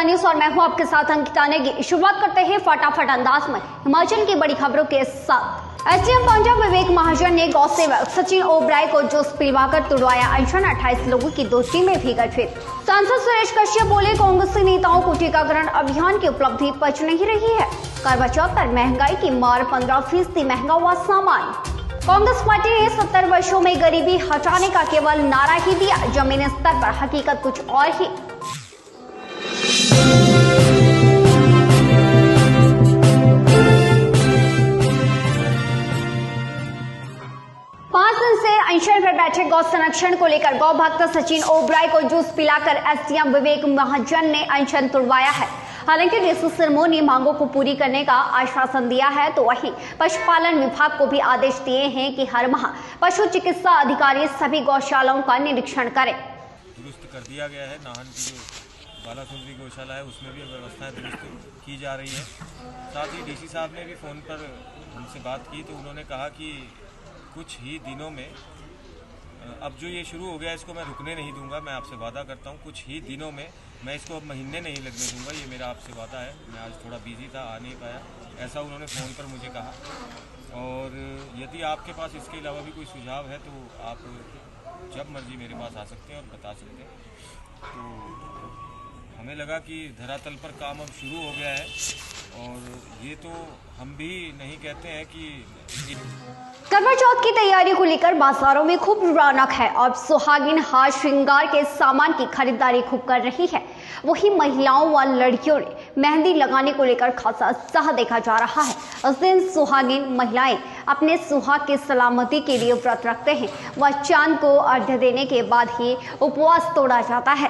News और मैं हूं आपके साथ अंकिता नेगी। शुरुआत करते हैं फटाफट अंदाज में हिमाचल की बड़ी खबरों के साथ। एसडीएम पंजाब विवेक महाजन ने गौ सेवक सचिन ओबराय को जूस पिलवाकर तुड़वाया अनशन। 28 लोगों की दो टीमें भी गठित। सांसद सुरेश कश्यप बोले, कांग्रेसी नेताओं को टीकाकरण अभियान की उपलब्धि पच नहीं रही है। करवा चौथ पर महंगाई की मार, 15% महंगा हुआ सामान। कांग्रेस पार्टी ने 70 वर्षों में गरीबी हटाने का केवल नारा ही दिया, जमीनी स्तर पर हकीकत कुछ और ही। 5 दिन से अनशन पर बैठे गौ संरक्षण को लेकर गौ भक्त सचिन ओबराय को जूस पिलाकर एसडीएम विवेक महाजन ने अनशन तुड़वाया है। हालांकि डीसी सिरमौर ने मांगों को पूरी करने का आश्वासन दिया है, तो वहीं पशुपालन विभाग को भी आदेश दिए हैं कि हर माह पशु चिकित्सा अधिकारी सभी गौशालाओं का निरीक्षण करें। दुरुस्त कर दिया गया है। नाहन की जो बालासुंदरी गौशाला है उसमें भी व्यवस्थाएं दुरुस्त की जा रही है। साथ ही डीसी साहब ने भी फ़ोन पर हमसे बात की तो उन्होंने कहा कि कुछ ही दिनों में, अब जो ये शुरू हो गया इसको मैं रुकने नहीं दूंगा। मैं आपसे वादा करता हूँ कुछ ही दिनों में, मैं इसको अब महीने नहीं लगने दूंगा, ये मेरा आपसे वादा है। मैं आज थोड़ा बिजी था, आ नहीं पाया, ऐसा उन्होंने फ़ोन पर मुझे कहा। और यदि आपके पास इसके अलावा भी कोई सुझाव है तो आप जब मर्जी मेरे पास आ सकते हैं और बता सकते हैं। तो हमें लगा कि धरातल पर काम अब शुरू हो गया है, और ये तो हम भी नहीं कहते हैं कि करवा चौथ की तैयारी को लेकर बाजारों में खूब रौनक है और सुहागिन हार श्रृंगार के सामान की खरीदारी खूब कर रही है। वहीं महिलाओं व लड़कियों ने मेहंदी लगाने को लेकर खासा उत्साह देखा जा रहा है। उस दिन सुहागिन महिलाएं अपने सुहाग की सलामती के लिए व्रत रखते हैं व चांद को अर्घ्य देने के बाद ही उपवास तोड़ा जाता है।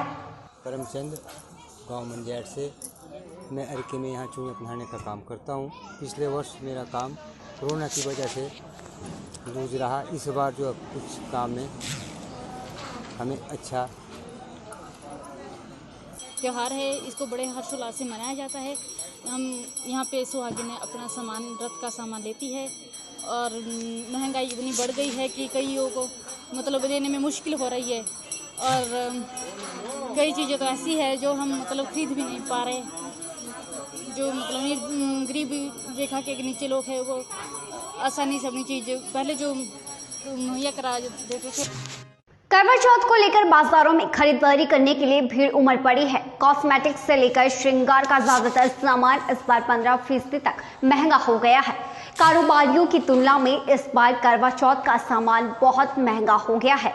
करमचंद गाँव मंडियार से मैं अर्के में यहाँ चूहे पहनाने का काम करता हूँ। पिछले वर्ष मेरा काम कोरोना की वजह से लूज रहा। इस बार जो कुछ काम में हमें अच्छा त्यौहार है, इसको बड़े हर्षोल्लास से मनाया जाता है। हम यहाँ पे सुहागिन अपना सामान, व्रत का सामान लेती है, और महंगाई इतनी बढ़ गई है कि कईयों को मतलब लेने में मुश्किल हो रही है, और कई चीज़ें तो ऐसी है जो हम मतलब खरीद भी नहीं पा रहे। जो मतलब गरीबी रेखा के नीचे लोग हैं वो आसानी से अपनी चीज़ पहले जो मुहैया करा देते थे। करवा चौथ को लेकर बाजारों में खरीदारी करने के लिए भीड़ उमड़ पड़ी है। कॉस्मेटिक्स से लेकर श्रृंगार का ज्यादातर सामान इस बार 15% तक महंगा हो गया है। कारोबारियों की तुलना में इस बार करवा चौथ का सामान बहुत महंगा हो गया है।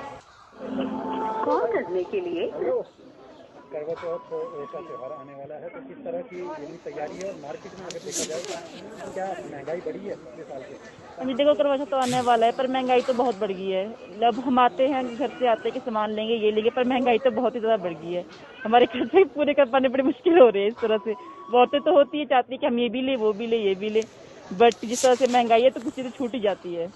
कॉल करने के लिए करवा चौथ का त्यौहार आने वाला है, तो किस तरह की तैयारी है? और मार्केट में अगर देखा जाए तो क्या महंगाई बढ़ी है पिछले साल से? अभी देखो करवा चौथ तो आने वाला है, पर महंगाई तो बहुत बढ़ गई है। अब हम आते हैं घर से आते हैं कि सामान लेंगे ये लेंगे, पर महंगाई तो बहुत ही ज़्यादा बढ़ गई है। हमारे खर्चे पूरे कर पाने बड़ी मुश्किल हो रही है। इस तरह से बहुतें तो होती है, चाहती है कि हम ये भी ले वो भी ले ये भी ले, बट जिस तरह से महंगाई है तो कुछ चीज़ें छूट ही जाती है।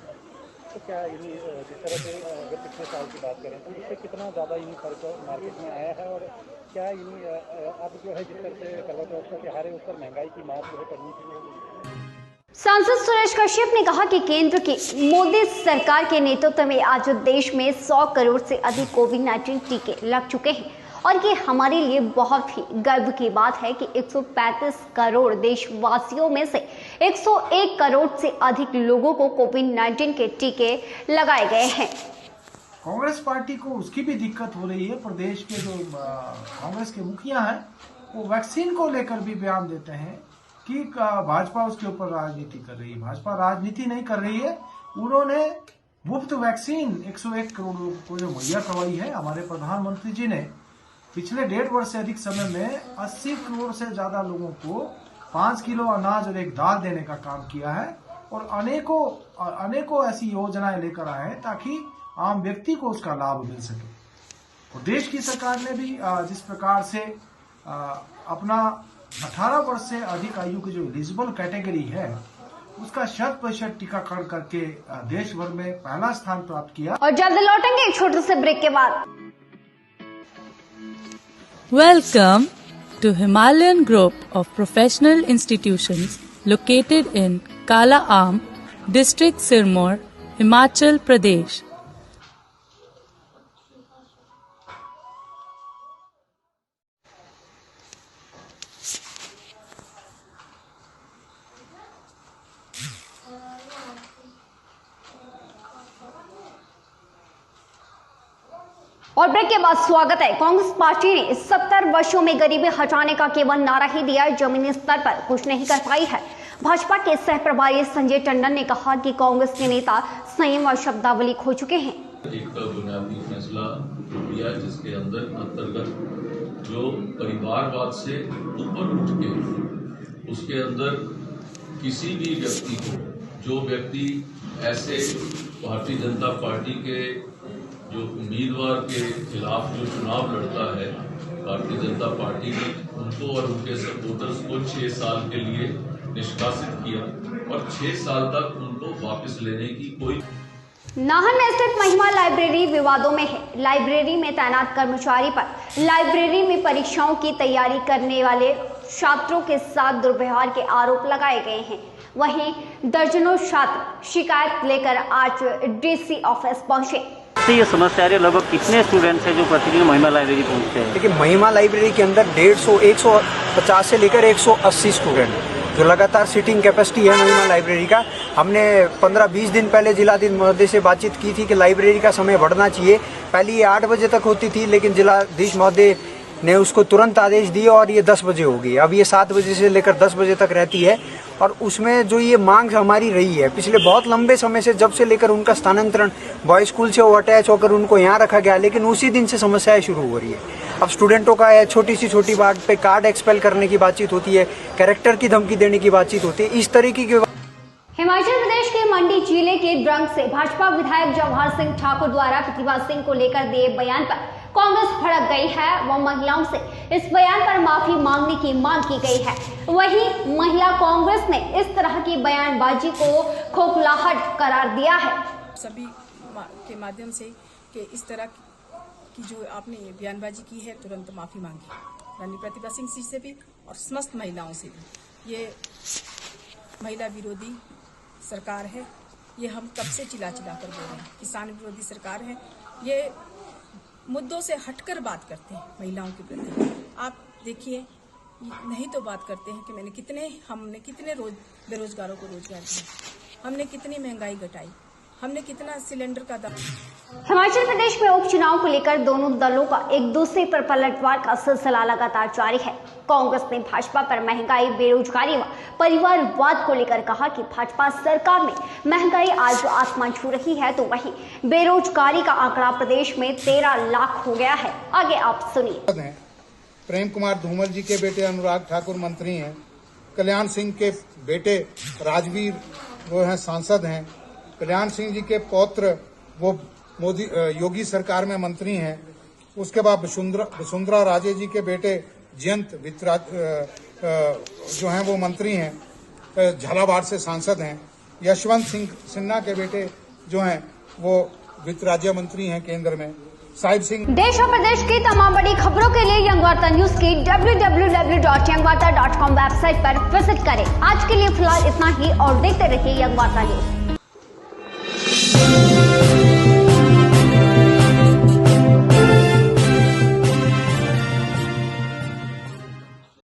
तो क्या जिस तरह से अगर पिछले साल की बात करें तो इससे कितना ज़्यादा खर्च मार्केट में आया है? और क्या अब जो है जिस तरह से करवा चौथ का त्यौहार है उस पर महंगाई की मार जो है करनी चाहिए? सांसद सुरेश कश्यप ने कहा कि केंद्र की मोदी सरकार के नेतृत्व में आज देश में 100 करोड़ से अधिक कोविड-19 टीके लग चुके हैं, और ये हमारे लिए बहुत ही गर्व की बात है कि 135 करोड़ देशवासियों में से 101 करोड़ से अधिक लोगों को कोविड-19 के टीके लगाए गए हैं। कांग्रेस पार्टी को उसकी भी दिक्कत हो रही है। प्रदेश के जो कांग्रेस के मुखिया हैं वो वैक्सीन को लेकर भी बयान देते हैं कि भाजपा उसके ऊपर राजनीति कर रही है। भाजपा राजनीति नहीं कर रही है, उन्होंने मुफ्त वैक्सीन 101 करोड़ लोगों को जो मुहैया करवाई है। हमारे प्रधानमंत्री जी ने पिछले 1.5 वर्ष से अधिक समय में 80 करोड़ से ज्यादा लोगों को 5 किलो अनाज और एक दाल देने का काम किया है, और अनेकों ऐसी योजनाएं लेकर आए हैं ताकि आम व्यक्ति को उसका लाभ मिल सके। और देश की सरकार ने भी जिस प्रकार से अपना 18 वर्ष से अधिक आयु की जो एलिजिबल कैटेगरी है उसका 100% टीकाकरण करके देश भर में पहला स्थान प्राप्त किया। और जल्द लौटेंगे एक छोटे से ब्रेक के बाद। Welcome to Himalayan Group of Professional Institutions located in Kala Aam, District Sirmaur, Himachal Pradesh. और ब्रेक के बाद स्वागत है। कांग्रेस पार्टी ने 70 वर्षों में गरीबी हटाने का केवल नारा ही दिया, जमीनी स्तर पर कुछ नहीं कर पाई है। भाजपा के सह प्रभारी संजय टंडन ने कहा कि कांग्रेस के नेता संयम और शब्दावली खो चुके हैं। एक बुनियादी फैसला लिया जिसके अंतर्गत जो परिवारवाद से ऊपर उठ के उसके अंदर किसी भी व्यक्ति को, जो व्यक्ति ऐसे भारतीय जनता पार्टी के जो उम्मीदवार के खिलाफ जो चुनाव लड़ता है भारतीय जनता पार्टी ने, उनको और उनके सपोर्टर्स को 6 साल के लिए निष्कासित किया और 6 साल तक उनको वापस लेने की कोई। नाहन में स्थित महिमा लाइब्रेरी विवादों में है। लाइब्रेरी में तैनात कर्मचारी पर लाइब्रेरी में परीक्षाओं की तैयारी करने वाले छात्रों के साथ दुर्व्यवहार के आरोप लगाए गए हैं। वहीं दर्जनों छात्र शिकायत लेकर आज डीसी ऑफिस पहुंचे। ये समस्या है, लगभग कितने स्टूडेंट्स हैं जो प्रतिदिन महिमा लाइब्रेरी पहुंचते हैं? देखिए, महिमा लाइब्रेरी के अंदर 150 से लेकर 180 स्टूडेंट जो लगातार सीटिंग कैपेसिटी है महिमा लाइब्रेरी का। हमने 15-20 दिन पहले जिलाधीश महोदय से बातचीत की थी कि लाइब्रेरी का समय बढ़ना चाहिए। पहले ये 8 बजे तक होती थी, लेकिन जिलाधीश महोदय ने उसको तुरंत आदेश दिए और ये 10 बजे होगी। अब ये 7 बजे से लेकर 10 बजे तक रहती है। और उसमें जो ये मांग हमारी रही है पिछले बहुत लंबे समय से, जब से लेकर उनका स्थानांतरण बॉय स्कूल से वो अटैच होकर उनको यहाँ रखा गया, लेकिन उसी दिन से समस्याएं शुरू हो रही है। अब स्टूडेंटों का छोटी बात पे कार्ड एक्सपेल करने की बातचीत होती है, कैरेक्टर की धमकी देने की बातचीत होती है, इस तरीके की। हिमाचल प्रदेश के मंडी जिले के द्रंग से भाजपा विधायक जवाहर सिंह ठाकुर द्वारा प्रतिभा सिंह को लेकर दिए बयान पर कांग्रेस भड़क गई है व महिलाओं से इस बयान पर माफी मांगने की मांग की गई है। वहीं महिला कांग्रेस ने इस तरह की बयानबाजी को खोखलाहट करार दिया है। सभी के माध्यम से कि इस तरह की जो आपने बयानबाजी की है, तुरंत माफी मांगी रानी प्रतिभा सिंह जी से भी और समस्त महिलाओं से भी। ये महिला विरोधी सरकार है, ये हम कब से चिल्ला कर बोल रहे हैं। किसान विरोधी सरकार है, ये मुद्दों से हटकर बात करते हैं महिलाओं के प्रति। आप देखिए, नहीं तो बात करते हैं कि हमने कितने बेरोजगारों को रोजगार दिया, हमने कितनी महंगाई घटाई, हमने कितना सिलेंडर का दाम। हिमाचल प्रदेश में उपचुनाव को लेकर दोनों दलों का एक दूसरे पर पलटवार का सिलसिला लगातार जारी है। कांग्रेस ने भाजपा पर महंगाई, बेरोजगारी व परिवारवाद को लेकर कहा कि भाजपा सरकार में महंगाई आज आसमान छू रही है, तो वहीं बेरोजगारी का आंकड़ा प्रदेश में 13 लाख हो गया है। आगे आप सुनिए। प्रेम कुमार धूमल जी के बेटे अनुराग ठाकुर मंत्री हैं, कल्याण सिंह के बेटे राजवीर वो हैं सांसद हैं, कल्याण सिंह जी के पौत्र वो योगी सरकार में मंत्री हैं। उसके बाद वसुंधरा राजे जी के बेटे जयंत जो हैं वो मंत्री हैं, झालावाड़ से सांसद हैं। यशवंत सिंह सिन्हा के बेटे जो हैं वो वित्त राज्य मंत्री हैं केंद्र में। साहिब सिंह। देश और प्रदेश की तमाम बड़ी खबरों के लिए यंग वार्ता न्यूज की www.yangwarta.com वेबसाइट पर विजिट करें। आज के लिए फिलहाल इतना ही और देखते रहिए यंग वार्ता न्यूज।